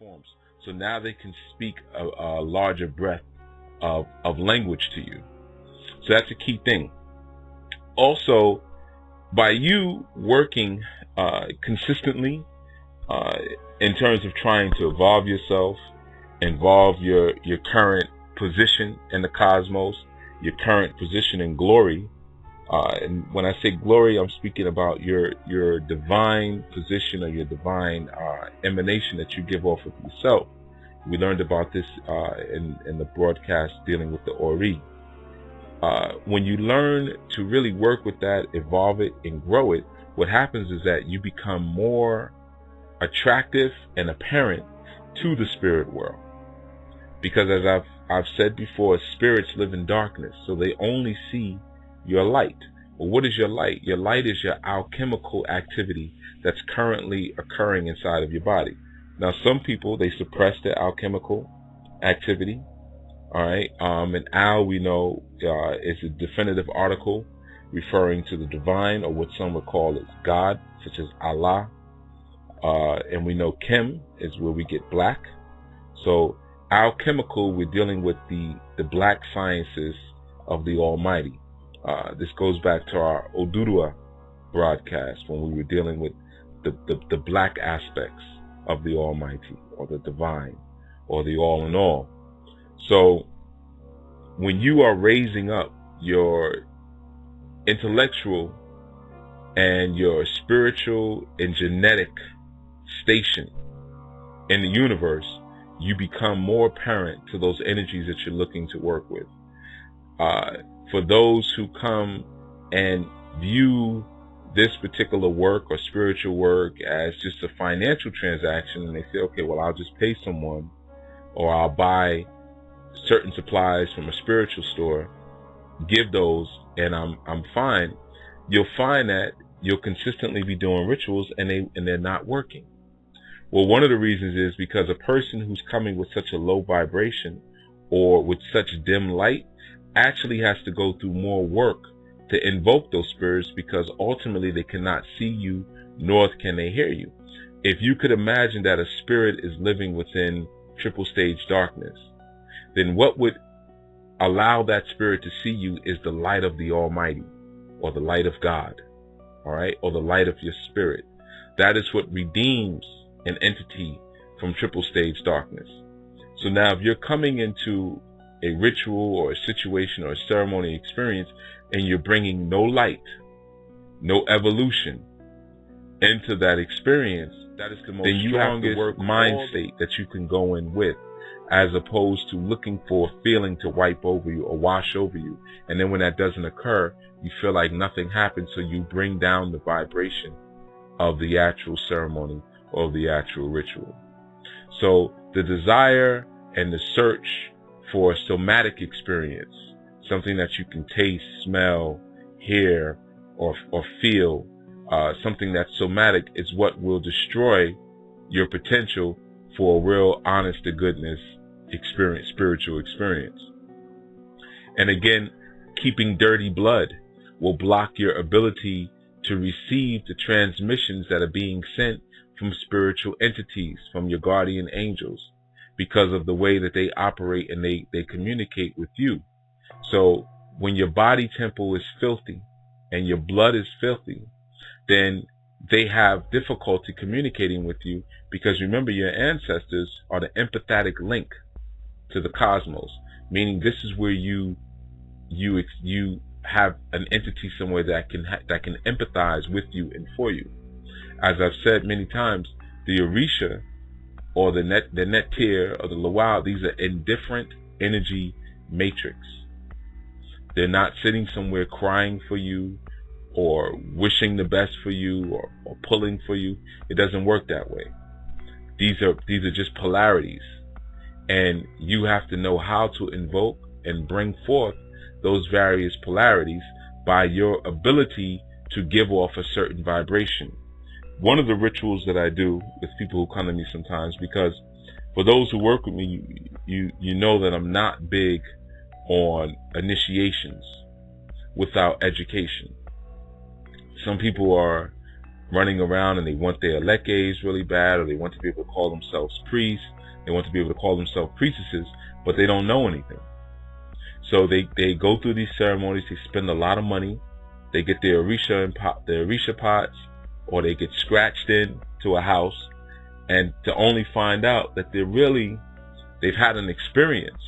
forms. So now they can speak a larger breadth of language to you. So that's a key thing. Also, by you working consistently in terms of trying to evolve yourself, involve your current position in the cosmos, your current position in glory. And when I say glory, I'm speaking about your divine position or your divine emanation that you give off of yourself. We learned about this in the broadcast dealing with the Ori. When you learn to really work with that, evolve it, and grow it, what happens is that you become more attractive and apparent to the spirit world. Because as I've said before, spirits live in darkness, so they only see your light. Well, what is your light? Your light is your alchemical activity that's currently occurring inside of your body. Now, some people, they suppress their alchemical activity. All right. And Al, we know, is a definitive article referring to the divine, or what some would call as God, such as Allah. And we know Kim is where we get black. So alchemical, we're dealing with the black sciences of the Almighty. This goes back to our Odudua broadcast when we were dealing with the black aspects of the Almighty, or the divine, or the all in all. So when you are raising up your intellectual and your spiritual and genetic station in the universe, you become more apparent to those energies that you're looking to work with. For those who come and view this particular work or spiritual work as just a financial transaction, and they say, okay, well, I'll just pay someone, or I'll buy certain supplies from a spiritual store, give those, and I'm fine. You'll find that you'll consistently be doing rituals and they're not working. Well, one of the reasons is because a person who's coming with such a low vibration or with such dim light actually has to go through more work to invoke those spirits, because ultimately they cannot see you, nor can they hear you. If you could imagine that a spirit is living within triple stage darkness, then what would allow that spirit to see you is the light of the Almighty, or the light of God, all right, or the light of your spirit. That is what redeems an entity from triple stage darkness. So now if you're coming into a ritual or a situation or a ceremony experience and you're bringing no light, no evolution into that experience, that is the most strongest mind state that you can go in with, as opposed to looking for a feeling to wipe over you or wash over you. And then when that doesn't occur, you feel like nothing happened, so you bring down the vibration of the actual ceremony or the actual ritual. So the desire and the search for a somatic experience, something that you can taste, smell, hear, or feel, something that's somatic, is what will destroy your potential for a real honest to goodness experience, spiritual experience. And again, keeping dirty blood will block your ability to receive the transmissions that are being sent from spiritual entities, from your guardian angels, because of the way that they operate and they communicate with you. So when your body temple is filthy and your blood is filthy, then they have difficulty communicating with you, because remember, your ancestors are the empathetic link to the cosmos, meaning this is where you have an entity somewhere that can empathize with you and for you. As I've said many times, the Orisha or the Netir or the Lawal, these are in different energy matrix. They're not sitting somewhere crying for you or wishing the best for you or pulling for you. It doesn't work that way. These are just polarities, and you have to know how to invoke and bring forth those various polarities by your ability to give off a certain vibration. One of the rituals that I do with people who come to me sometimes, because for those who work with me, you know that I'm not big on initiations without education. Some people are running around and they want their lekes really bad, or they want to be able to call themselves priests, they want to be able to call themselves priestesses, but they don't know anything. So they go through these ceremonies, they spend a lot of money, they get their Orisha pots, or they get scratched in to a house, and to only find out that they've had an experience.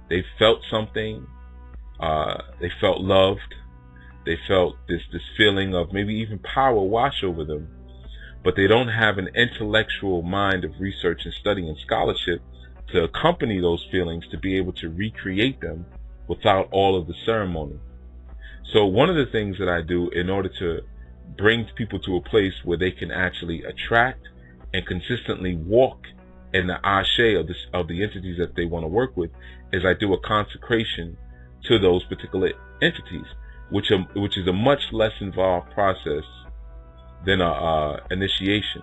They felt something, they felt loved, they felt this feeling of maybe even power wash over them, but they don't have an intellectual mind of research and study and scholarship to accompany those feelings, to be able to recreate them without all of the ceremony. So one of the things that I do in order to bring people to a place where they can actually attract and consistently walk in the ashe of the entities that they want to work with is I do a consecration to those particular entities, which is a much less involved process than a initiation.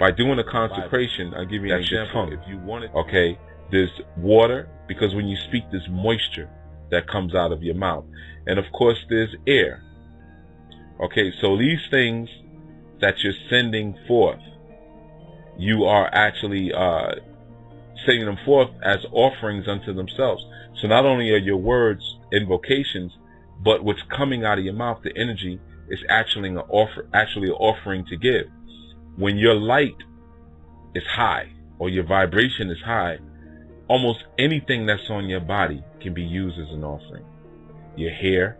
By doing a consecration, I'll give you an example. If you want it, okay, there's water, because when you speak, there's moisture that comes out of your mouth, and of course there's air. Okay, so these things that you're sending forth, you are actually sending them forth as offerings unto themselves. So not only are your words invocations, but what's coming out of your mouth, the energy, is actually an offering to give. When your light is high or your vibration is high, almost anything that's on your body can be used as an offering. Your hair,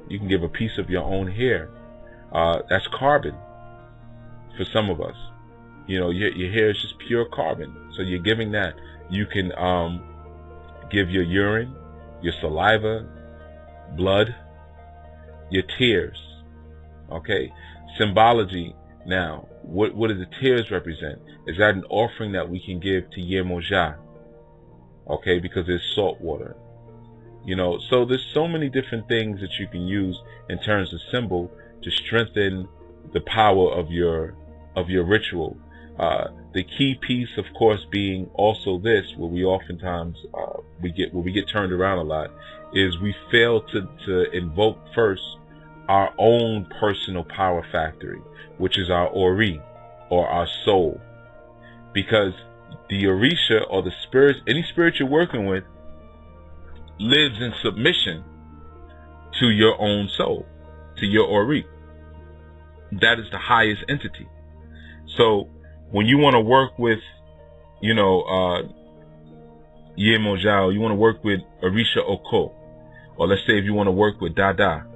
you can give a piece of your own hair. That's carbon for some of us. You know, your hair is just pure carbon. So you're giving that. You can give your urine, your saliva, blood, your tears. Okay? Symbology now. What do the tears represent? Is that an offering that we can give to Yemoja? Okay, because there's salt water. You know, so there's so many different things that you can use in terms of symbol to strengthen the power of your ritual. The key piece, of course, being also this, where we oftentimes we get turned around a lot, is we fail to invoke first our own personal power factory, which is our Ori, or our soul. Because the Orisha, or the spirit, any spirit you're working with, lives in submission to your own soul, to your Ori. That is the highest entity. So when you want to work with, you know, Yemoja, you want to work with Orisha Oko, or let's say if you want to work with Dada,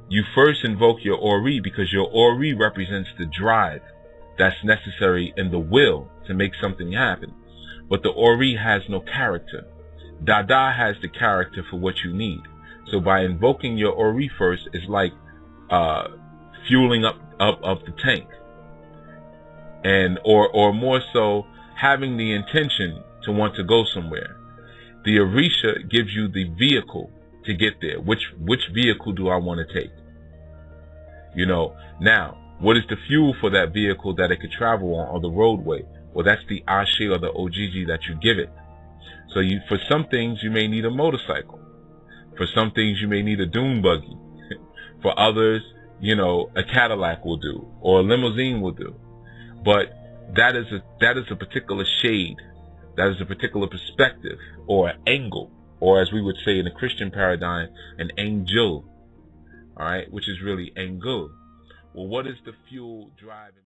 you first invoke your Ori, because your Ori represents the drive that's necessary and the will to make something happen. But the Ori has no character. Dada has the character for what you need. So by invoking your Ori first is like fueling up the tank, and or more so having the intention to want to go somewhere. The Orisha gives you the vehicle to get there. Which vehicle do I want to take? You know, now, what is the fuel for that vehicle that it could travel on, or the roadway? Well, that's the ashe or the ojiji that you give it. So for some things, you may need a motorcycle. For some things, you may need a dune buggy. For others, you know, a Cadillac will do, or a limousine will do. But that is a particular shade, that is a particular perspective, or an angle, or as we would say in the Christian paradigm, an angel. All right, which is really angle. Well, what is the fuel driving?